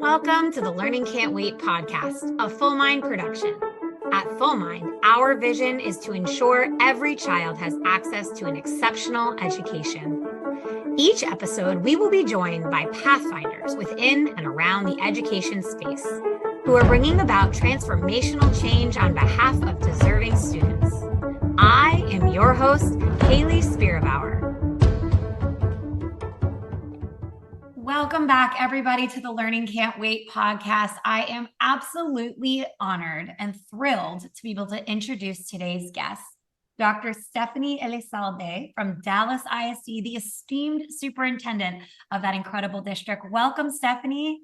Welcome to the Learning Can't Wait podcast, a Full Mind production. At Full Mind, our vision is to ensure every child has access to an exceptional education. Each episode, we will be joined by pathfinders within and around the education space who are bringing about transformational change on behalf of deserving students. I am your host, Hayley Spira-Bauer. Welcome back, everybody, to the Learning Can't Wait podcast. I am absolutely honored and thrilled to be able to introduce today's guest, Dr. Stephanie Elizalde from Dallas ISD, the esteemed superintendent of that incredible district. Welcome, Stephanie.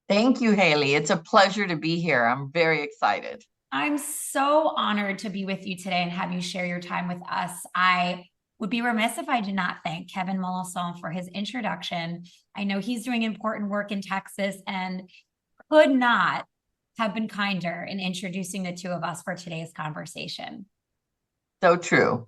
Thank you, Hayley. It's a pleasure to be here. I'm very excited. I'm so honored to be with you today and have you share your time with us. I would be remiss if I did not thank Kevin Mollison for his introduction. I know he's doing important work in Texas and could not have been kinder in introducing the two of us for today's conversation. So true.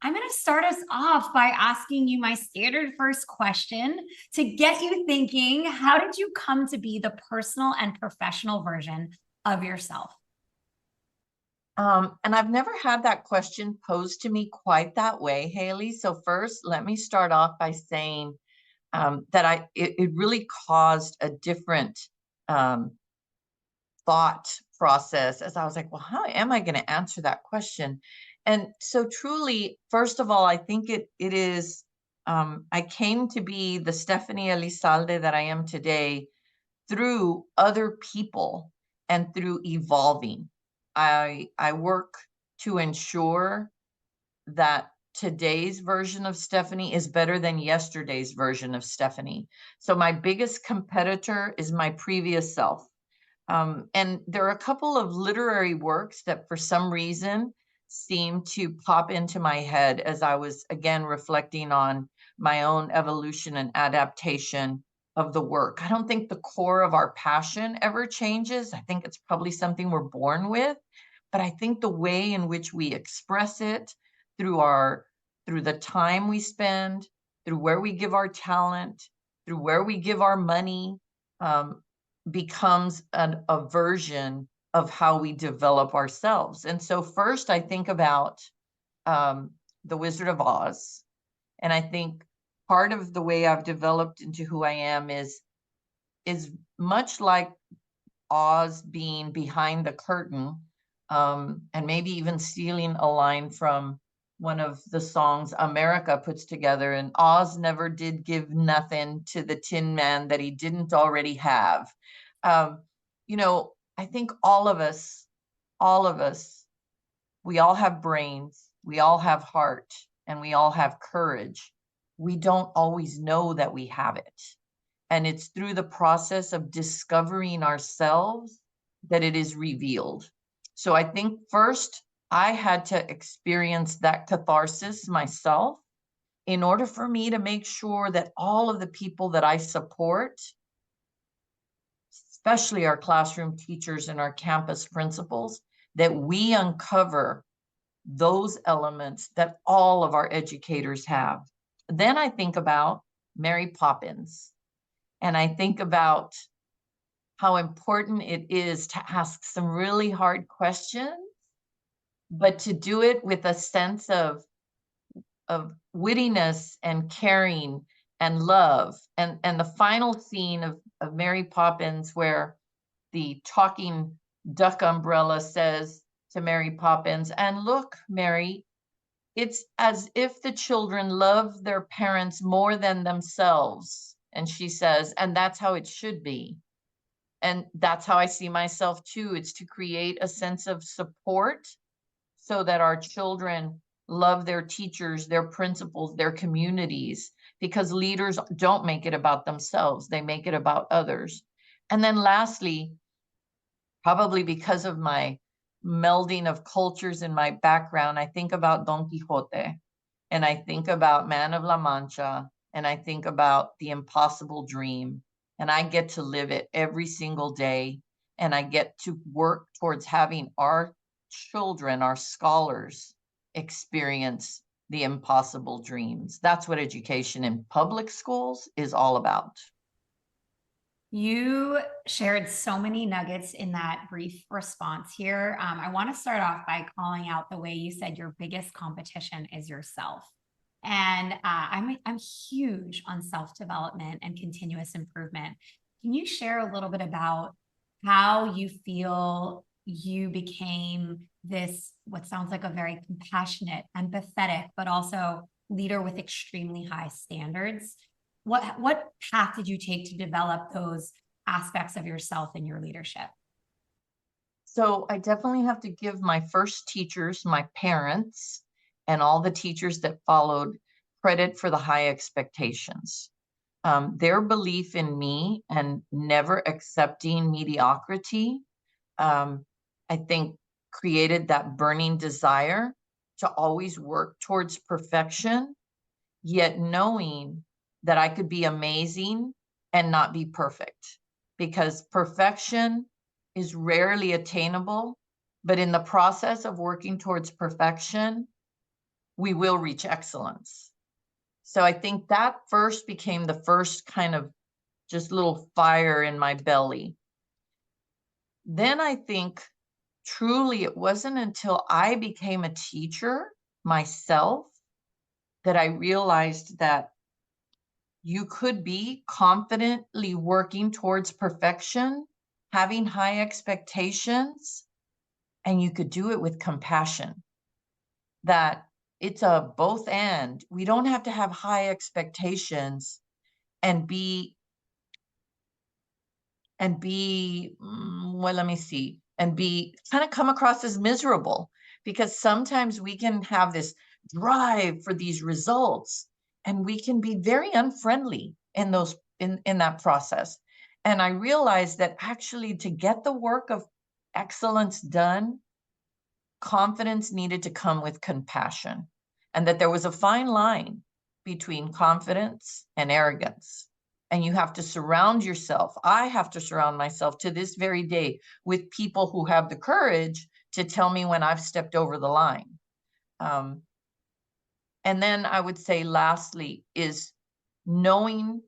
I'm going to start us off by asking you my standard first question to get you thinking. How did you come to be the personal and professional version of yourself? And I've never had that question posed to me quite that way, Hayley. So first, let me start off by saying that it really caused a different thought process as I was like, well, how am I going to answer that question? And so truly, first of all, I think it is, I came to be the Stephanie Elizalde that I am today through other people and through evolving. I work to ensure that today's version of Stephanie is better than yesterday's version of Stephanie. So my biggest competitor is my previous self. And there are a couple of literary works that for some reason seem to pop into my head as I was, again, reflecting on my own evolution and adaptation of the work. I don't think the core of our passion ever changes. I think it's probably something we're born with, but I think the way in which we express it through the time we spend, through where we give our talent, through where we give our money, becomes a version of how we develop ourselves. And so first I think about The Wizard of Oz. And I think part of the way I've developed into who I am is much like Oz being behind the curtain, and maybe even stealing a line from one of the songs America puts together. And Oz never did give nothing to the Tin Man that he didn't already have. I think all of us, we all have brains, we all have heart, and we all have courage. We don't always know that we have it. And it's through the process of discovering ourselves that it is revealed. So I think first I had to experience that catharsis myself in order for me to make sure that all of the people that I support, especially our classroom teachers and our campus principals, that we uncover those elements that all of our educators have. Then I think about Mary Poppins, and I think about how important it is to ask some really hard questions, but to do it with a sense of wittiness and caring and love. And the final scene of Mary Poppins, where the talking duck umbrella says to Mary Poppins, and look, Mary, it's as if the children love their parents more than themselves. And she says, and that's how it should be. And that's how I see myself too. It's to create a sense of support so that our children love their teachers, their principals, their communities, because leaders don't make it about themselves. They make it about others. And then lastly, probably because of my melding of cultures in my background, I think about Don Quixote, and I think about Man of La Mancha, and I think about the impossible dream, and I get to live it every single day, and I get to work towards having our children, our scholars, experience the impossible dreams. That's what education in public schools is all about. You shared so many nuggets in that brief response here. I want to start off by calling out the way you said your biggest competition is yourself. And I'm huge on self-development and continuous improvement. Can you share a little bit about how you feel you became this, what sounds like a very compassionate, empathetic, but also leader with extremely high standards? What path did you take to develop those aspects of yourself in your leadership? So I definitely have to give my first teachers, my parents, and all the teachers that followed credit for the high expectations. Their belief in me and never accepting mediocrity, I think created that burning desire to always work towards perfection, yet knowing that I could be amazing and not be perfect, because perfection is rarely attainable. But in the process of working towards perfection, we will reach excellence. So I think that first became the first kind of just little fire in my belly. Then I think truly it wasn't until I became a teacher myself that I realized that you could be confidently working towards perfection, having high expectations, and you could do it with compassion. That it's a both and. We don't have to have high expectations and be well, let me see, and be kind of come across as miserable, because sometimes we can have this drive for these results and we can be very unfriendly in those in that process. And I realized that actually to get the work of excellence done, confidence needed to come with compassion, and that there was a fine line between confidence and arrogance. And you have to surround yourself. I have to surround myself to this very day with people who have the courage to tell me when I've stepped over the line. And then I would say, lastly, is knowing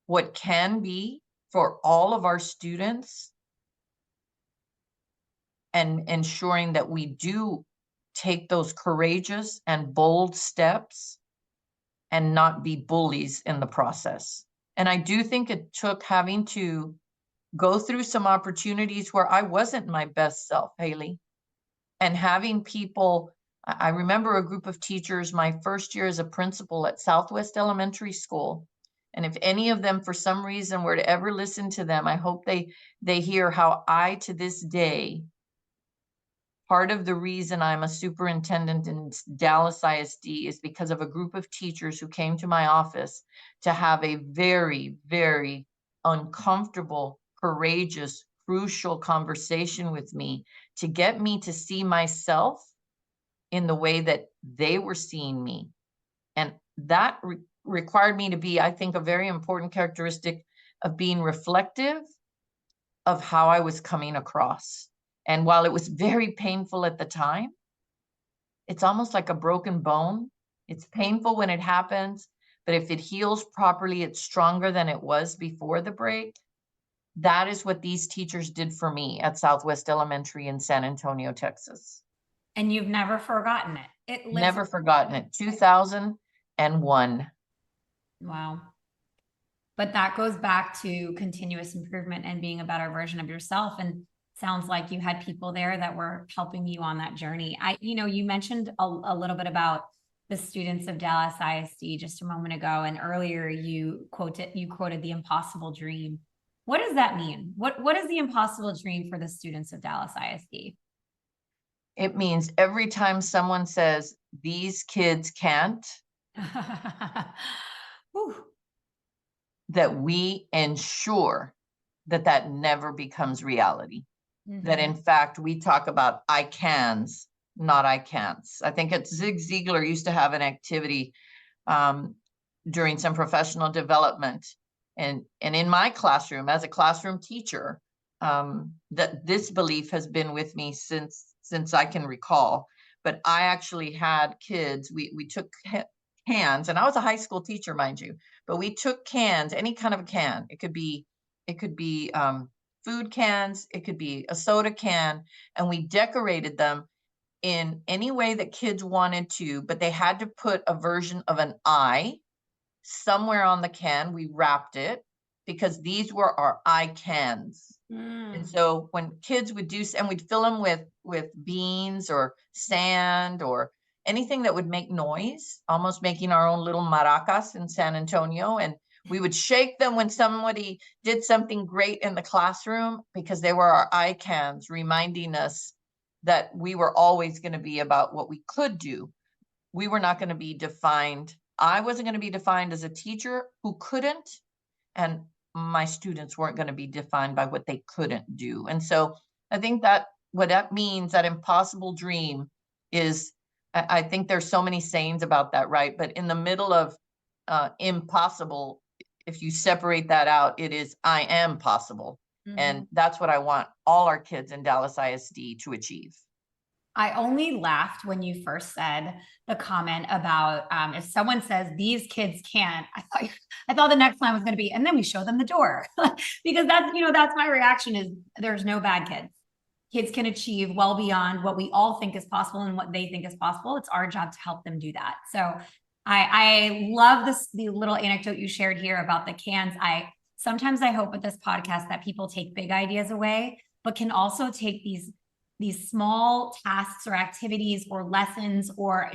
what can be for all of our students and ensuring that we do take those courageous and bold steps and not be bullies in the process. And I do think it took having to go through some opportunities where I wasn't my best self, Hayley, and having people. I remember a group of teachers my first year as a principal at Southwest Elementary School. And if any of them, for some reason, were to ever listen to them, I hope they hear how I, to this day, part of the reason I'm a superintendent in Dallas ISD is because of a group of teachers who came to my office to have a very, very uncomfortable, courageous, crucial conversation with me to get me to see myself in the way that they were seeing me. And that required me to be, I think, a very important characteristic of being reflective of how I was coming across. And while it was very painful at the time, it's almost like a broken bone. It's painful when it happens, but if it heals properly, it's stronger than it was before the break. That is what these teachers did for me at Southwest Elementary in San Antonio, Texas. And you've never forgotten it. It lives. Never forgotten it. 2001. Wow. But that goes back to continuous improvement and being a better version of yourself. And sounds like you had people there that were helping you on that journey. You mentioned a little bit about the students of Dallas ISD just a moment ago, and earlier you quoted the impossible dream. What does that mean? What is the impossible dream for the students of Dallas ISD? It means every time someone says, these kids can't, that we ensure that never becomes reality. Mm-hmm. That in fact, we talk about I cans, not I can'ts. I think Zig Ziglar used to have an activity during some professional development. And in my classroom, as a classroom teacher, that this belief has been with me since I can recall. But I actually had kids, we took cans, and I was a high school teacher, mind you, but we took cans, any kind of a can. It could be it could be food cans, it could be a soda can, and we decorated them in any way that kids wanted to, but they had to put a version of an eye somewhere on the can. We wrapped it because these were our eye cans. And so when kids would do, and we'd fill them with beans or sand or anything that would make noise, almost making our own little maracas in San Antonio. And we would shake them when somebody did something great in the classroom because they were our eye cans, reminding us that we were always going to be about what we could do. We were not going to be defined. I wasn't going to be defined as a teacher who couldn't, and my students weren't going to be defined by what they couldn't do. And so I think that what that means, that impossible dream, is, I think there's so many sayings about that, right? But in the middle of impossible, if you separate that out, it is I am possible. And that's what I want all our kids in Dallas ISD to achieve. I only laughed when you first said the comment about if someone says these kids can't, I thought the next line was going to be, and then we show them the door. Because that's, that's my reaction, is there's no bad kids. Kids can achieve well beyond what we all think is possible and what they think is possible. It's our job to help them do that. So I love the little anecdote you shared here about the cans. Sometimes I hope with this podcast that people take big ideas away, but can also take these small tasks or activities or lessons or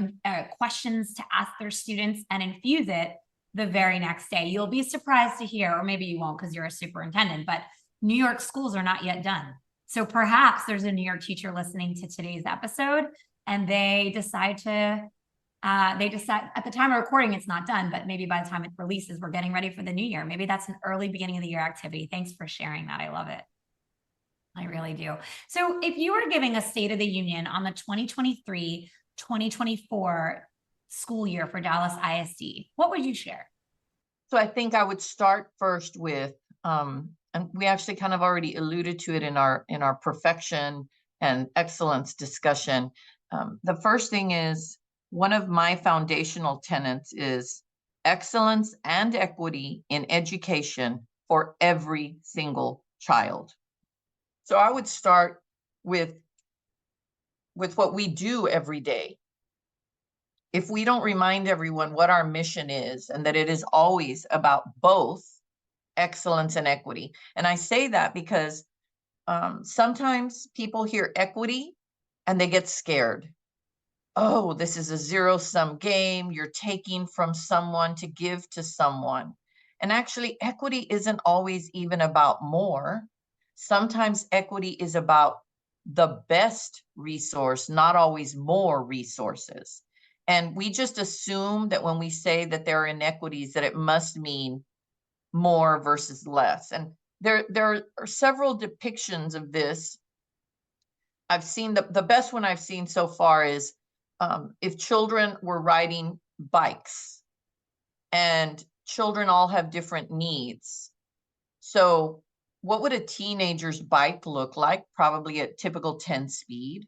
questions to ask their students and infuse it the very next day. You'll be surprised to hear, or maybe you won't because you're a superintendent, but New York schools are not yet done. So perhaps there's a New York teacher listening to today's episode and they decide at the time of recording, it's not done, but maybe by the time it releases, we're getting ready for the new year. Maybe that's an early beginning of the year activity. Thanks for sharing that. I love it. I really do. So if you were giving a State of the Union on the 2023-2024 school year for Dallas ISD, what would you share? So I think I would start first with, and we actually kind of already alluded to it in our perfection and excellence discussion. The first thing is, one of my foundational tenets is excellence and equity in education for every single child. So I would start with what we do every day. If we don't remind everyone what our mission is and that it is always about both excellence and equity. And I say that because sometimes people hear equity and they get scared. Oh, this is a zero-sum game. You're taking from someone to give to someone. And actually, equity isn't always even about more. Sometimes equity is about the best resource, not always more resources. And we just assume that when we say that there are inequities, that it must mean more versus less. And there are several depictions of this. I've seen the best one I've seen so far is if children were riding bikes, and children all have different needs. So what would a teenager's bike look like? Probably at typical 10 speed.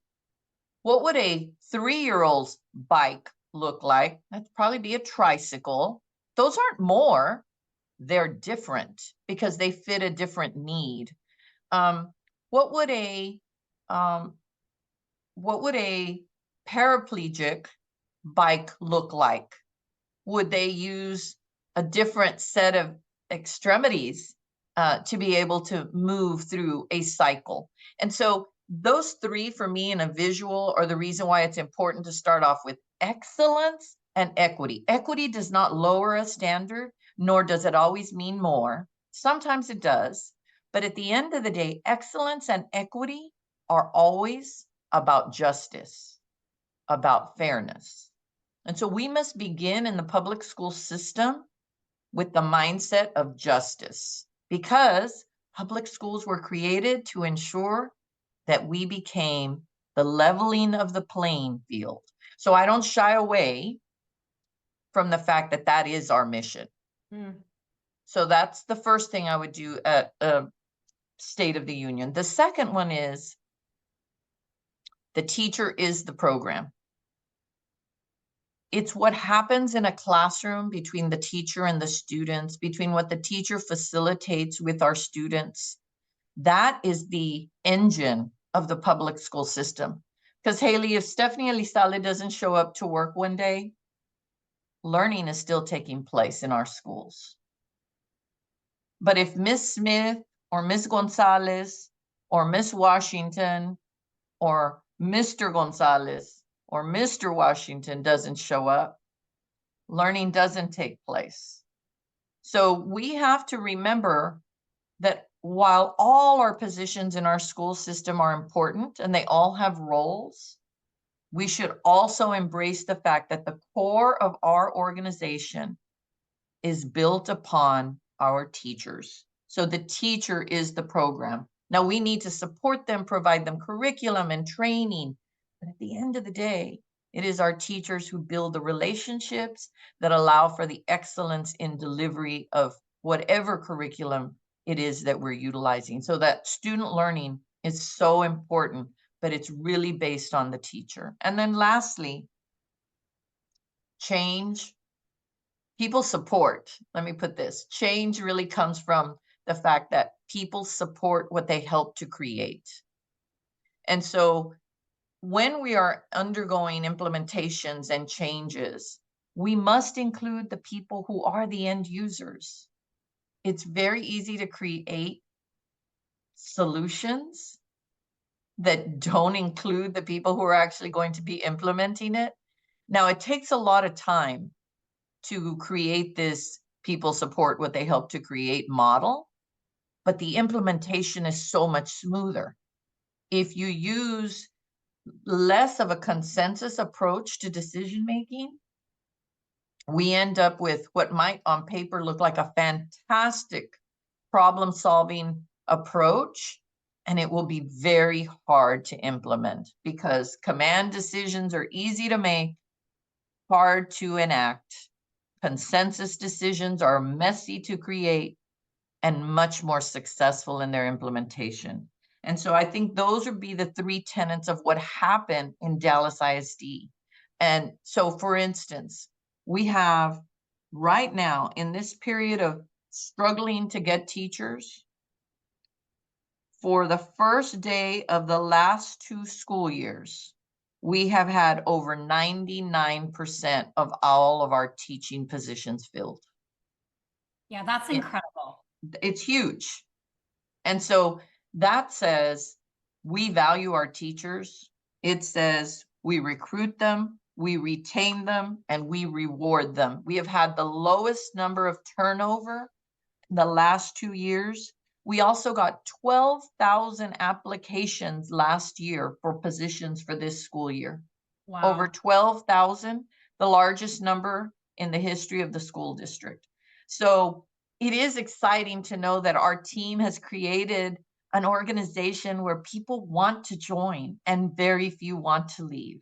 What would a 3-year-old's bike look like? That'd probably be a tricycle. Those aren't more, they're different because they fit a different need. What would a paraplegic bike look like? Would they use a different set of extremities to be able to move through a cycle? And so those three for me in a visual are the reason why it's important to start off with excellence and equity. Equity does not lower a standard, nor does it always mean more. Sometimes it does, but at the end of the day, excellence and equity are always about justice, about fairness. And so we must begin in the public school system with the mindset of justice, because public schools were created to ensure that we became the leveling of the playing field. So I don't shy away from the fact that that is our mission. So that's the first thing I would do at a State of the Union. The second one is the teacher is the program. It's what happens in a classroom between the teacher and the students, between what the teacher facilitates with our students. That is the engine of the public school system. Because Hayley, if Stephanie Elizalde doesn't show up to work one day, learning is still taking place in our schools. But if Miss Smith or Miss Gonzalez or Miss Washington or Mr. Gonzalez or Mr. Washington doesn't show up, learning doesn't take place. So we have to remember that while all our positions in our school system are important and they all have roles, we should also embrace the fact that the core of our organization is built upon our teachers. So the teacher is the program. Now we need to support them, provide them curriculum and training, but at the end of the day, it is our teachers who build the relationships that allow for the excellence in delivery of whatever curriculum it is that we're utilizing. So that student learning is so important, but it's really based on the teacher. And then lastly, change. People support. Let me put this. Change really comes from the fact that people support what they help to create. And so when we are undergoing implementations and changes, we must include the people who are the end users. It's very easy to create solutions that don't include the people who are actually going to be implementing it. Now, it takes a lot of time to create this people support what they help to create model, but the implementation is so much smoother. If you use less of a consensus approach to decision making, we end up with what might on paper look like a fantastic problem solving approach, and it will be very hard to implement because command decisions are easy to make, hard to enact. Consensus decisions are messy to create and much more successful in their implementation. And so I think those would be the three tenets of what happened in Dallas ISD. And so, for instance, we have right now in this period of struggling to get teachers, for the first day of the last 2 school years, we have had over 99% of all of our teaching positions filled. Yeah, that's incredible. It's huge. And so that says we value our teachers. It says we recruit them, we retain them, and we reward them. We have had the lowest number of turnover in the last 2 years. We also got 12,000 applications last year for positions for this school year. Wow. Over 12,000, the largest number in the history of the school district. So it is exciting to know that our team has created an organization where people want to join and very few want to leave.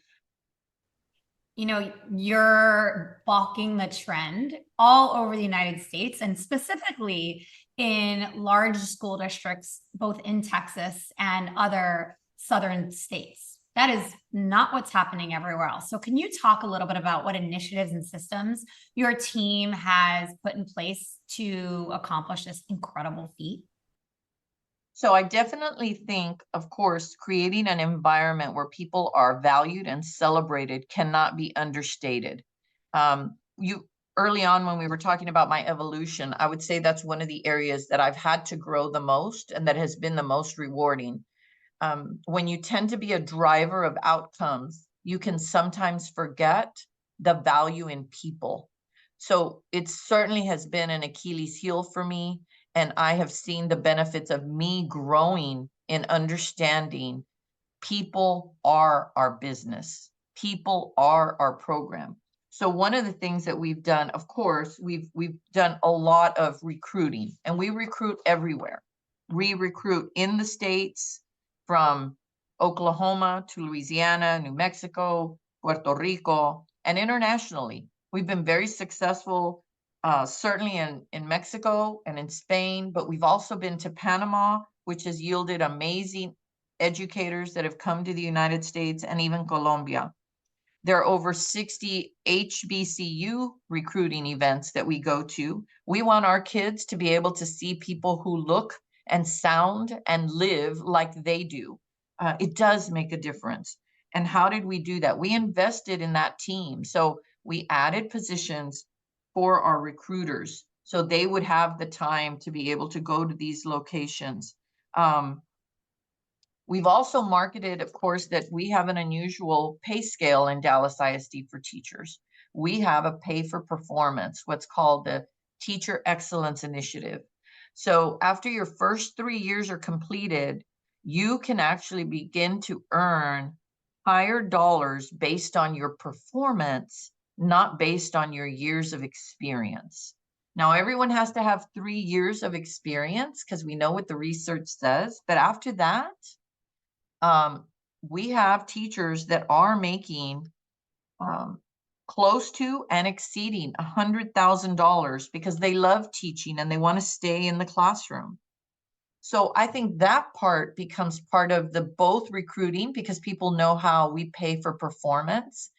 You know, you're bucking the trend all over the United States and specifically in large school districts, both in Texas and other southern states. That is not what's happening everywhere else. So can you talk a little bit about what initiatives and systems your team has put in place to accomplish this incredible feat? So I definitely think, of course, creating an environment where people are valued and celebrated cannot be understated. Early on when we were talking about my evolution, I would say that's one of the areas that I've had to grow the most and that has been the most rewarding. When you tend to be a driver of outcomes, you can sometimes forget the value in people. So it certainly has been an Achilles heel for me. And I have seen the benefits of me growing in understanding people are our business. People are our program. So one of the things that we've done, of course, we've done a lot of recruiting, and we recruit everywhere. We recruit in the States, from Oklahoma to Louisiana, New Mexico, Puerto Rico, and internationally. We've been very successful, certainly in Mexico and in Spain, but we've also been to Panama, which has yielded amazing educators that have come to the United States, and even Colombia. There are over 60 HBCU recruiting events that we go to. We want our kids to be able to see people who look and sound and live like they do. It does make a difference. And how did we do that? We invested in that team. So we added positions for our recruiters so they would have the time to be able to go to these locations. We've also marketed, of course, that we have an unusual pay scale in Dallas ISD for teachers. We have a pay for performance, what's called the Teacher Excellence Initiative. So after your first 3 years are completed, you can actually begin to earn higher dollars based on your performance, not based on your years of experience. Now, everyone has to have 3 years of experience because we know what the research says. But after that, we have teachers that are making close to and exceeding $100,000 because they love teaching and they want to stay in the classroom. So I think that part becomes part of the both recruiting because people know how we pay for performance.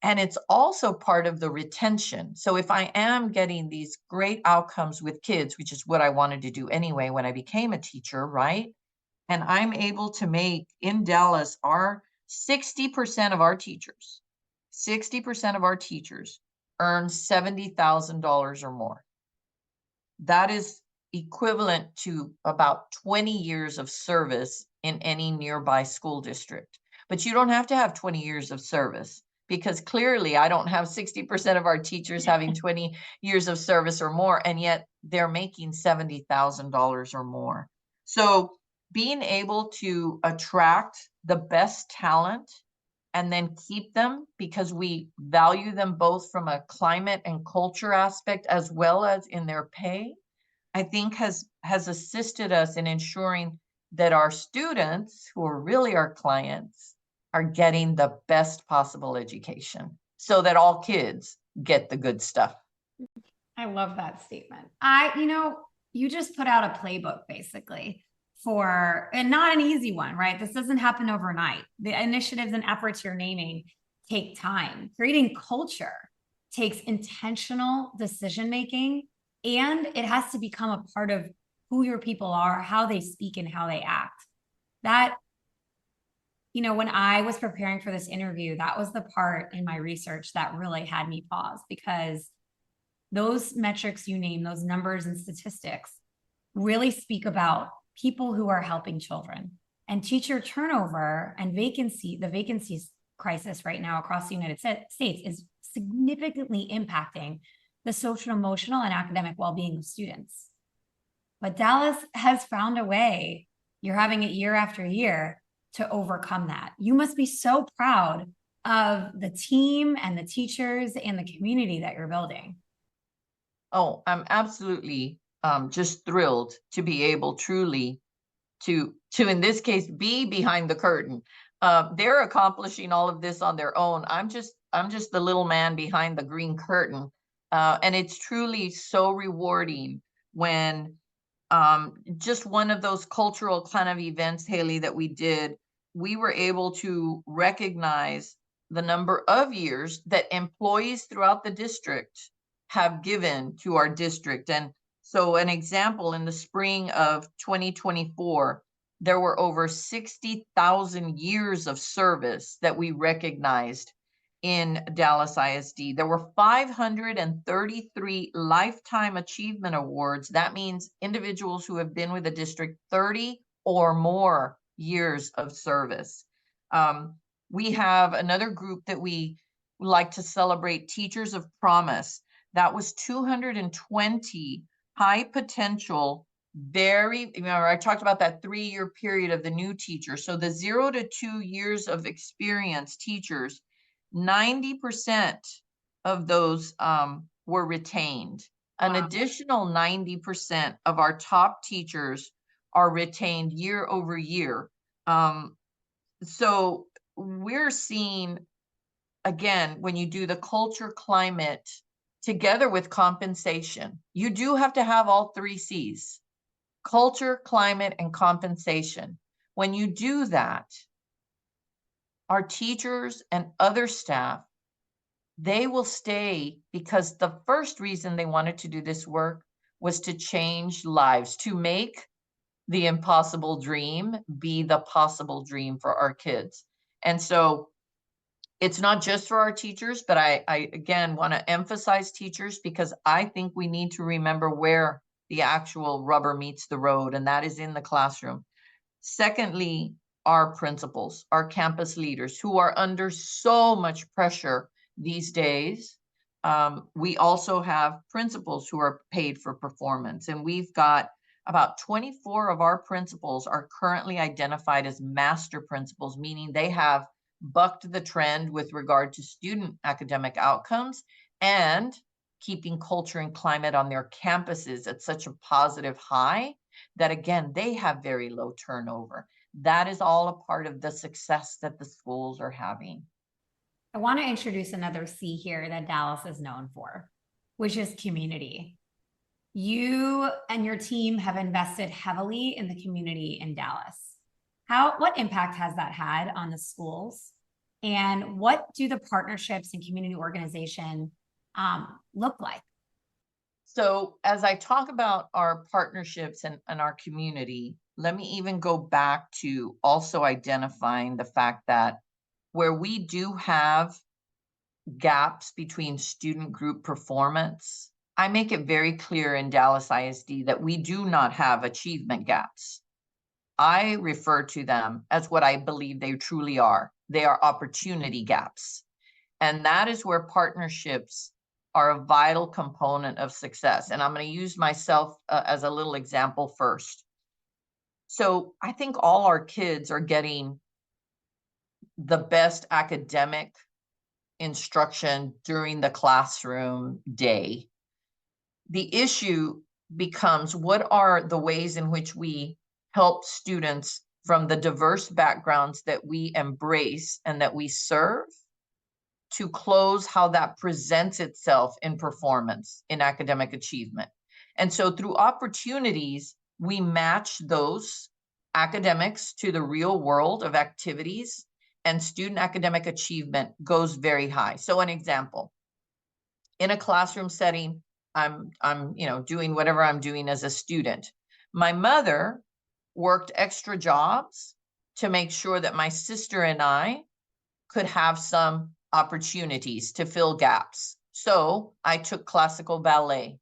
And it's also part of the retention. So if I am getting these great outcomes with kids, which is what I wanted to do anyway when I became a teacher, right? And I'm able to make in Dallas our 60% of our teachers, 60% of our teachers earn $70,000 or more. That is equivalent to about 20 years of service in any nearby school district. But you don't have to have 20 years of service because clearly I don't have 60% of our teachers having 20 years of service or more, and yet they're making $70,000 or more. So being able to attract the best talent and then keep them because we value them both from a climate and culture aspect as well as in their pay, I think has assisted us in ensuring that our students, who are really our clients, are getting the best possible education so that all kids get the good stuff. I love that statement. You just put out a playbook basically and not an easy one, right? This doesn't happen overnight. The initiatives and efforts you're naming take time. Creating culture takes intentional decision-making, and it has to become a part of who your people are, how they speak and how they act. That, when I was preparing for this interview, that was the part in my research that really had me pause, because those metrics you name, those numbers and statistics really speak about people who are helping children. And teacher turnover and the vacancies crisis right now across the United States is significantly impacting the social, emotional, and academic well-being of students. But Dallas has found a way, you're having it year after year, to overcome that. You must be so proud of the team and the teachers and the community that you're building. Oh, I'm absolutely just thrilled to be able truly to in this case be behind the curtain. They're accomplishing all of this on their own. I'm just the little man behind the green curtain, and it's truly so rewarding when just one of those cultural kind of events, Hayley, that we did, we were able to recognize the number of years that employees throughout the district have given to our district. And so an example, in the spring of 2024, there were over 60,000 years of service that we recognized in Dallas ISD. There were 533 Lifetime Achievement Awards. That means individuals who have been with the district 30 or more years of service. We have another group that we like to celebrate, Teachers of Promise. That was 220 high potential, I talked about that 3-year period of the new teacher. So the 0 to 2 years of experience teachers, 90% of those were retained. An additional 90% of our top teachers are retained year over year. So we're seeing, again, when you do the culture climate together with compensation, you do have to have all 3 C's: culture, climate, and compensation. When you do that, our teachers and other staff, they will stay because the first reason they wanted to do this work was to change lives, to make the impossible dream be the possible dream for our kids. And so it's not just for our teachers, but I again want to emphasize teachers, because I think we need to remember where the actual rubber meets the road, and that is in the classroom. Secondly, our principals, our campus leaders, who are under so much pressure these days. We also have principals who are paid for performance, and we've got about 24 of our principals are currently identified as master principals, meaning they have bucked the trend with regard to student academic outcomes and keeping culture and climate on their campuses at such a positive high that, again, they have very low turnover. That is all a part of the success that the schools are having. I want to introduce another C here that Dallas is known for, which is community. You and your team have invested heavily in the community in Dallas. What impact has that had on the schools? And what do the partnerships and community organization look like? So as I talk about our partnerships and our community, let me even go back to also identifying the fact that where we do have gaps between student group performance, I make it very clear in Dallas ISD that we do not have achievement gaps. I refer to them as what I believe they truly are. They are opportunity gaps. And that is where partnerships are a vital component of success. And I'm going to use myself as a little example first. So I think all our kids are getting the best academic instruction during the classroom day. The issue becomes, what are the ways in which we help students from the diverse backgrounds that we embrace and that we serve to close how that presents itself in performance, in academic achievement. And so through opportunities, we match those academics to the real world of activities, and student academic achievement goes very high. So an example, in a classroom setting, I'm doing whatever I'm doing as a student. My mother worked extra jobs to make sure that my sister and I could have some opportunities to fill gaps. So I took classical ballet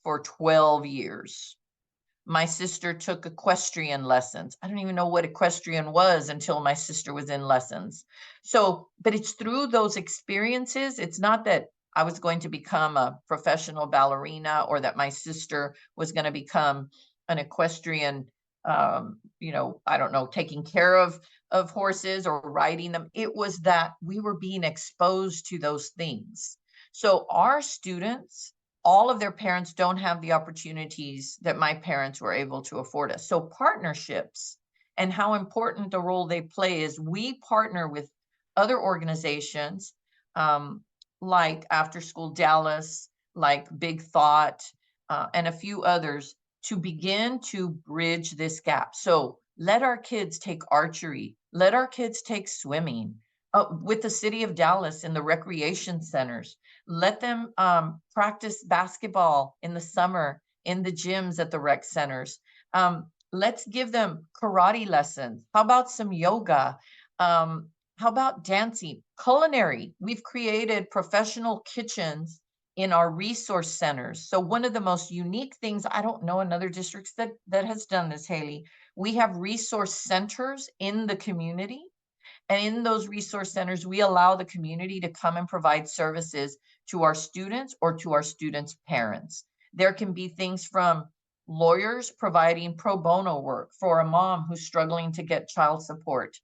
for 12 years. My sister took equestrian lessons. I don't even know what equestrian was until my sister was in lessons. So, but it's through those experiences. It's not that I was going to become a professional ballerina or that my sister was going to become an equestrian, I don't know, taking care of horses or riding them. It was that we were being exposed to those things. So our students, all of their parents don't have the opportunities that my parents were able to afford us. So partnerships and how important the role they play is, we partner with other organizations like After School Dallas, like Big Thought, and a few others to begin to bridge this gap. So let our kids take archery, let our kids take swimming with the city of Dallas in the recreation centers. Let them practice basketball in the summer in the gyms at the rec centers. Let's give them karate lessons. How about some yoga? How about dancing? Culinary. We've created professional kitchens in our resource centers. So one of the most unique things, I don't know another district that has done this, Hayley. We have resource centers in the community. And in those resource centers, we allow the community to come and provide services to our students or to our students' parents. There can be things from lawyers providing pro bono work for a mom who's struggling to get child support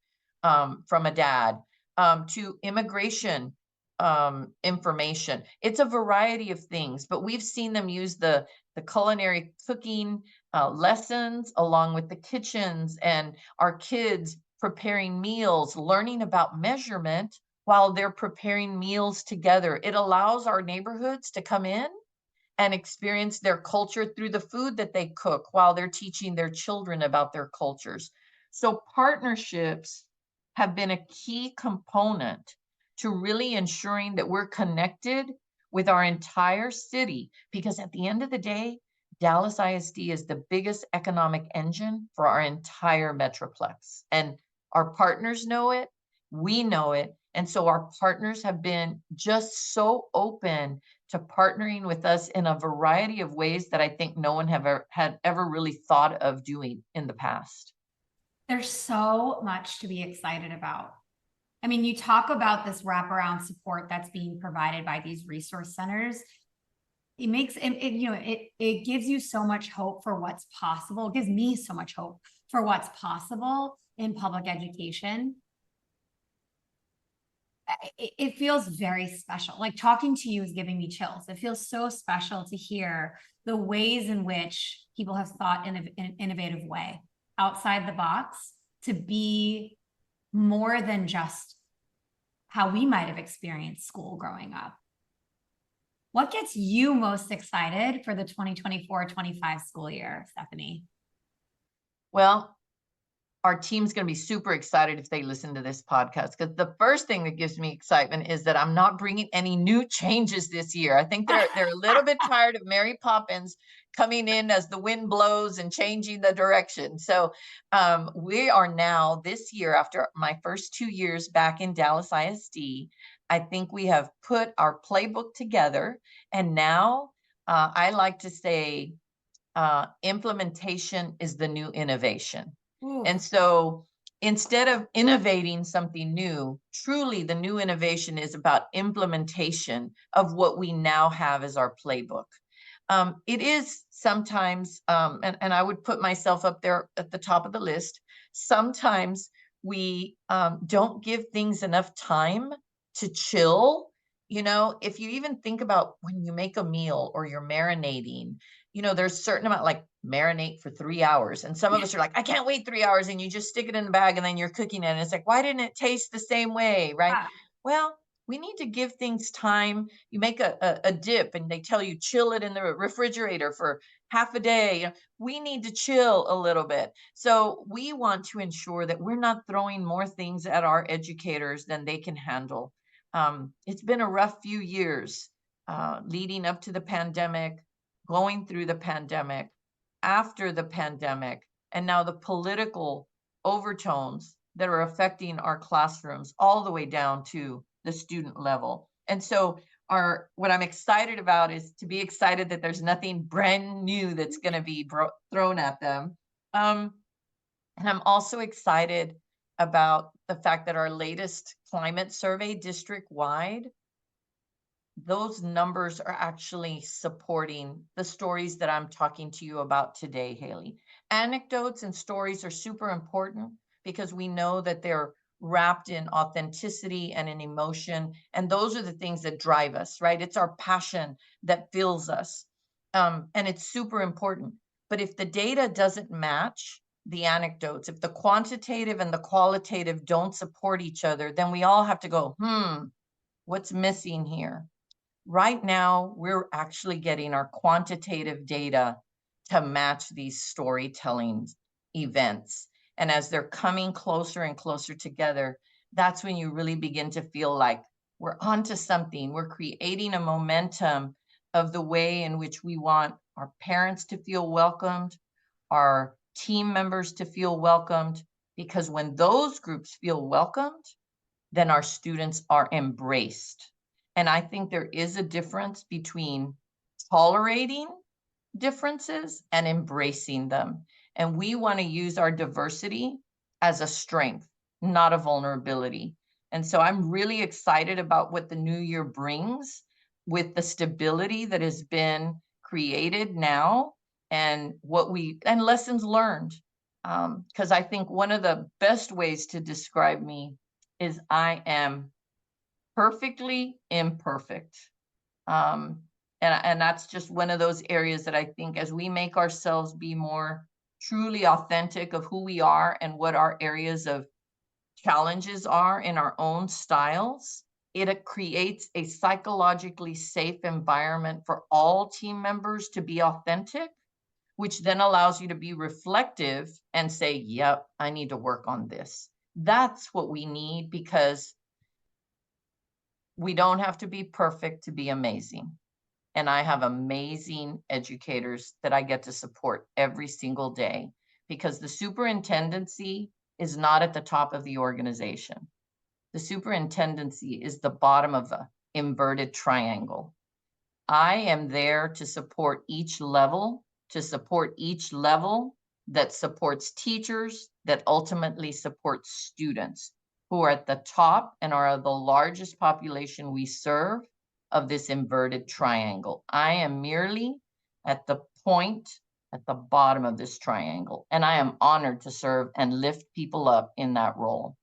from a dad, to immigration information. It's a variety of things, but we've seen them use the culinary cooking lessons along with the kitchens, and our kids preparing meals, learning about measurement while they're preparing meals together. It allows our neighborhoods to come in and experience their culture through the food that they cook while they're teaching their children about their cultures. So partnerships have been a key component to really ensuring that we're connected with our entire city, because at the end of the day, Dallas ISD is the biggest economic engine for our entire Metroplex. And our partners know it, we know it. And so our partners have been just so open to partnering with us in a variety of ways that I think no one had ever really thought of doing in the past. There's so much to be excited about. I mean, you talk about this wraparound support that's being provided by these resource centers. It makes it gives you so much hope for what's possible. It gives me so much hope for what's possible in public education. It feels very special. Like talking to you is giving me chills. It feels so special to hear the ways in which people have thought in an innovative way, outside the box, to be more than just how we might have experienced school growing up. What gets you most excited for the 2024-25 school year, Stephanie? Well, our team's going to be super excited if they listen to this podcast, because the first thing that gives me excitement is that I'm not bringing any new changes this year. I think they're a little bit tired of Mary Poppins coming in as the wind blows and changing the direction. So we are now this year, after my first 2 years back in Dallas ISD, I think we have put our playbook together, and now I like to say implementation is the new innovation. Ooh. And so instead of innovating something new, truly the new innovation is about implementation of what we now have as our playbook. It is sometimes, and I would put myself up there at the top of the list, sometimes we don't give things enough time to chill. You know, if you even think about when you make a meal or you're marinating, you know, there's a certain amount, like marinate for 3 hours. And some of us are like, I can't wait 3 hours. And you just stick it in the bag and then you're cooking it. And it's like, why didn't it taste the same way? Right. Yeah. Well, we need to give things time. You make a dip and they tell you chill it in the refrigerator for half a day. We need to chill a little bit. So we want to ensure that we're not throwing more things at our educators than they can handle. It's been a rough few years leading up to the pandemic, going through the pandemic, after the pandemic, and now the political overtones that are affecting our classrooms all the way down to the student level. And so what I'm excited about is to be excited that there's nothing brand new that's going to be thrown at them. And I'm also excited about the fact that our latest climate survey district-wide, those numbers are actually supporting the stories that I'm talking to you about today, Hayley. Anecdotes and stories are super important because we know that they're wrapped in authenticity and in emotion. And those are the things that drive us, right? It's our passion that fills us. And it's super important. But if the data doesn't match the anecdotes, if the quantitative and the qualitative don't support each other, then we all have to go, what's missing here? Right now, we're actually getting our quantitative data to match these storytelling events. And as they're coming closer and closer together, that's when you really begin to feel like we're onto something. We're creating a momentum of the way in which we want our parents to feel welcomed, our team members to feel welcomed, because when those groups feel welcomed, then our students are embraced. And I think there is a difference between tolerating differences and embracing them. And we want to use our diversity as a strength, not a vulnerability. And so I'm really excited about what the new year brings with the stability that has been created now and and lessons learned. Because I think one of the best ways to describe me is I am perfectly imperfect. And that's just one of those areas that I think as we make ourselves be more truly authentic of who we are and what our areas of challenges are in our own styles, it creates a psychologically safe environment for all team members to be authentic, which then allows you to be reflective and say, yep, I need to work on this. That's what we need, because we don't have to be perfect to be amazing. And I have amazing educators that I get to support every single day, because the superintendency is not at the top of the organization. The superintendency is the bottom of the inverted triangle. I am there to support each level, that supports teachers, that ultimately supports students, who are at the top and are the largest population we serve of this inverted triangle. I am merely at the point at the bottom of this triangle, and I am honored to serve and lift people up in that role.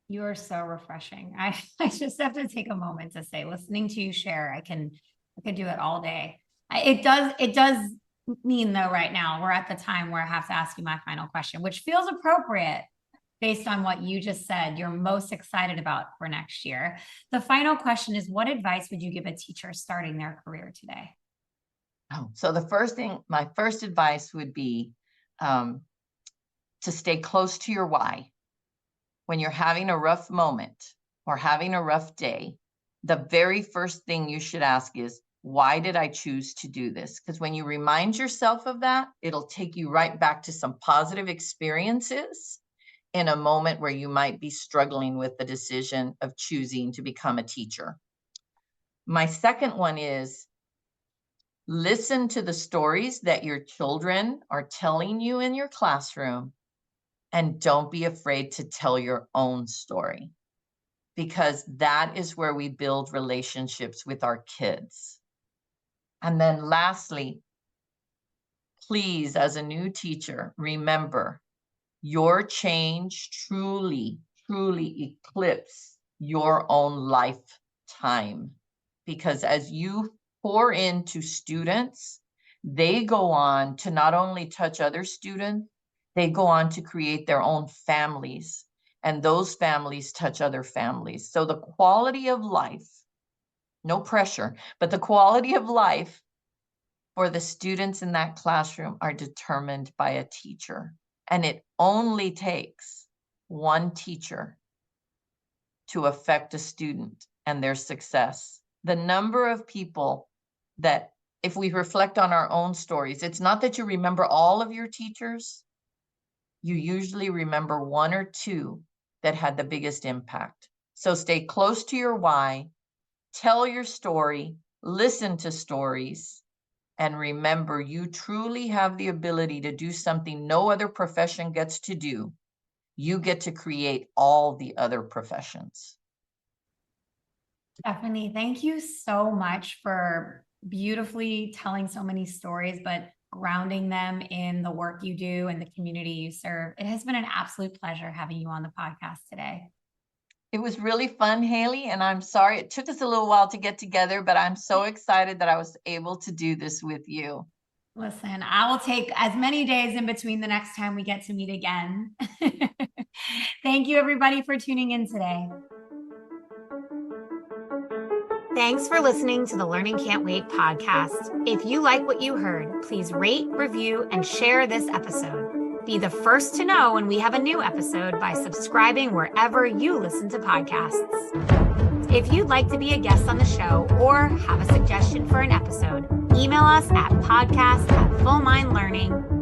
You are so refreshing. I just have to take a moment to say, listening to you share, I could do it all day. It does mean, though, right now we're at the time where I have to ask you my final question, which feels appropriate based on what you just said you're most excited about for next year. The final question is, what advice would you give a teacher starting their career today? Oh, so my first advice would be to stay close to your why. When you're having a rough moment or having a rough day, the very first thing you should ask is, why did I choose to do this? Because when you remind yourself of that, it'll take you right back to some positive experiences in a moment where you might be struggling with the decision of choosing to become a teacher. My second one is, listen to the stories that your children are telling you in your classroom, and don't be afraid to tell your own story, because that is where we build relationships with our kids. And then lastly, please, as a new teacher, remember, your change truly eclipses your own lifetime, because as you pour into students, they go on to not only touch other students, they go on to create their own families, and those families touch other families. So the quality of life, no pressure, but the quality of life for the students in that classroom are determined by a teacher. And it only takes one teacher to affect a student and their success. The number of people that, if we reflect on our own stories, it's not that you remember all of your teachers. You usually remember one or two that had the biggest impact. So stay close to your why, tell your story, listen to stories, and remember, you truly have the ability to do something no other profession gets to do. You get to create all the other professions. Stephanie, thank you so much for beautifully telling so many stories, but grounding them in the work you do and the community you serve. It has been an absolute pleasure having you on the podcast today. It was really fun, Hayley, and I'm sorry it took us a little while to get together, but I'm so excited that I was able to do this with you. Listen, I will take as many days in between the next time we get to meet again. Thank you, everybody, for tuning in today. Thanks for listening to the Learning Can't Wait podcast. If you like what you heard, please rate, review, and share this episode. Be the first to know when we have a new episode by subscribing wherever you listen to podcasts. If you'd like to be a guest on the show or have a suggestion for an episode, email us at podcast@fullmindlearning.com.